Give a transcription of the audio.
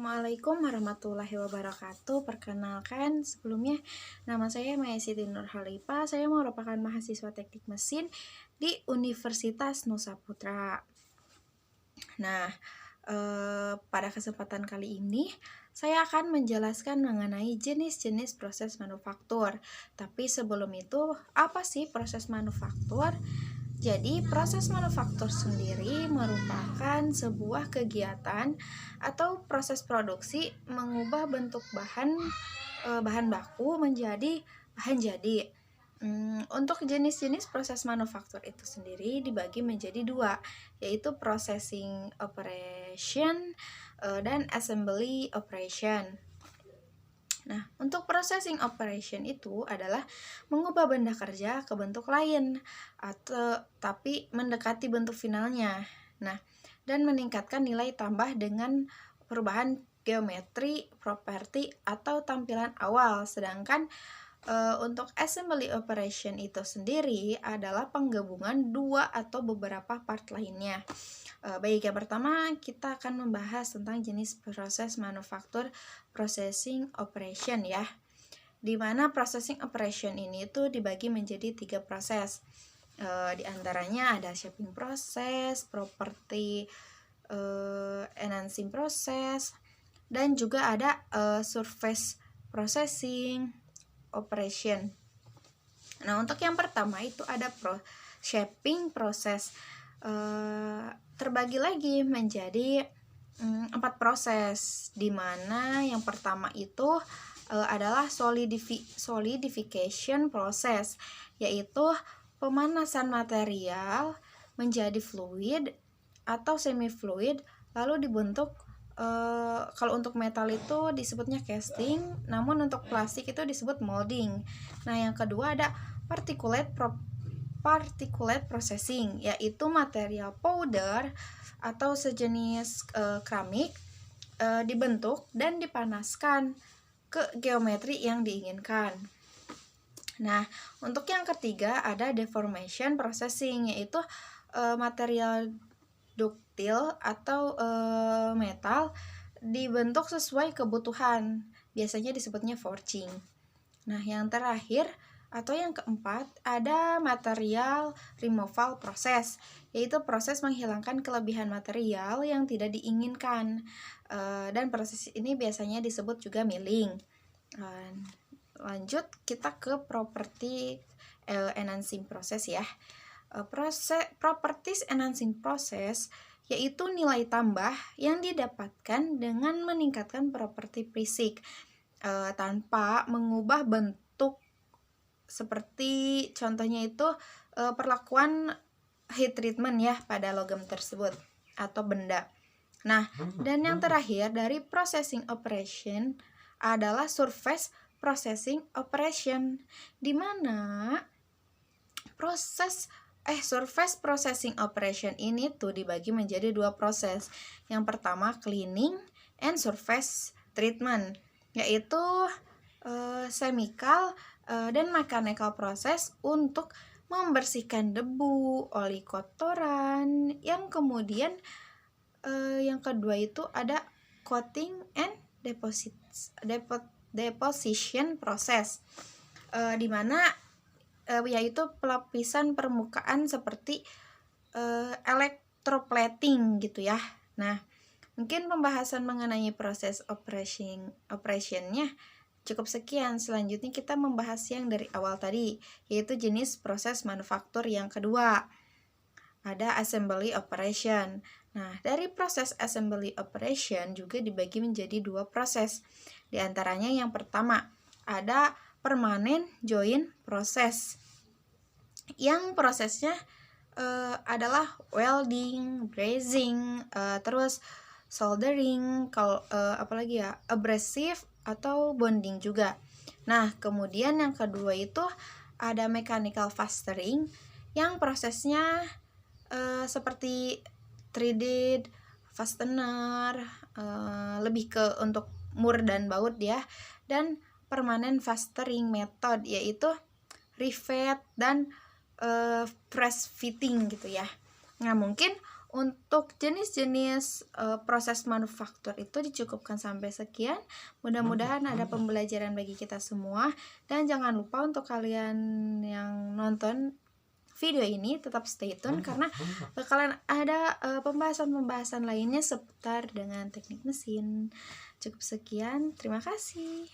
Assalamualaikum warahmatullahi wabarakatuh. Perkenalkan, sebelumnya nama saya Maya Siti Nurhalifa. Saya merupakan mahasiswa teknik mesin di Universitas Nusa Putra. Nah, pada kesempatan kali ini saya akan menjelaskan mengenai jenis-jenis proses manufaktur. Tapi sebelum itu, apa sih proses manufaktur? Jadi, proses manufaktur sendiri merupakan sebuah kegiatan atau proses produksi mengubah bentuk bahan baku menjadi bahan jadi. Untuk jenis-jenis proses manufaktur itu sendiri dibagi menjadi dua, yaitu processing operation dan assembly operation. Nah, untuk processing operation itu adalah mengubah benda kerja ke bentuk lain atau tapi mendekati bentuk finalnya. Nah, dan meningkatkan nilai tambah dengan perubahan geometri, properti atau tampilan awal. Sedangkan untuk assembly operation itu sendiri adalah penggabungan dua atau beberapa part lainnya. Baik, yang pertama kita akan membahas tentang jenis proses manufaktur processing operation ya. Di mana processing operation ini tuh dibagi menjadi 3 proses. Di antaranya ada shaping process, property enhancing process, dan juga ada surface processing operation. Nah, untuk yang pertama itu ada shaping process. Terbagi lagi menjadi 4 proses, di mana yang pertama itu adalah solidification process, yaitu pemanasan material menjadi fluid atau semi fluid lalu dibentuk. Kalau untuk metal itu disebutnya casting, namun untuk plastik itu disebut molding. Nah, yang kedua ada particulate processing, yaitu material powder atau sejenis keramik dibentuk dan dipanaskan ke geometri yang diinginkan. Nah, untuk yang ketiga ada deformation processing, yaitu material duktil atau metal dibentuk sesuai kebutuhan, biasanya disebutnya forging. Nah, yang terakhir atau yang keempat ada material removal process, yaitu proses menghilangkan kelebihan material yang tidak diinginkan, dan proses ini biasanya disebut juga milling. Lanjut kita ke property enhancing process ya. Properties enhancing process yaitu nilai tambah yang didapatkan dengan meningkatkan properti fisik tanpa mengubah bentuk, seperti contohnya itu perlakuan heat treatment ya pada logam tersebut atau benda. Nah, dan yang terakhir dari processing operation adalah surface processing operation, di mana surface processing operation ini tuh dibagi menjadi 2 proses. Yang pertama cleaning and surface treatment, yaitu chemical dan mechanical process untuk membersihkan debu, oli kotoran. Yang kemudian yang kedua itu ada coating and deposition process, di mana yaitu pelapisan permukaan seperti electroplating gitu ya. Nah, mungkin pembahasan mengenai proses operationnya cukup sekian. Selanjutnya kita membahas yang dari awal tadi, yaitu jenis proses manufaktur yang kedua. Ada assembly operation. Nah, dari proses assembly operation juga dibagi menjadi 2 proses. Di antaranya yang pertama ada permanent joint process, yang prosesnya adalah welding, brazing, terus soldering, apalagi ya, abrasive atau bonding juga. Nah, kemudian yang kedua itu ada mechanical fastening, yang prosesnya seperti 3D fastener, lebih ke untuk mur dan baut ya, dan permanent fastening method, yaitu rivet dan press fitting gitu ya. Nah, mungkin Untuk jenis-jenis proses manufaktur itu dicukupkan sampai sekian. Mudah-mudahan ada pembelajaran bagi kita semua. Dan jangan lupa untuk kalian yang nonton video ini tetap stay tune karena bakalan ada pembahasan-pembahasan lainnya seputar dengan teknik mesin. Cukup sekian, terima kasih.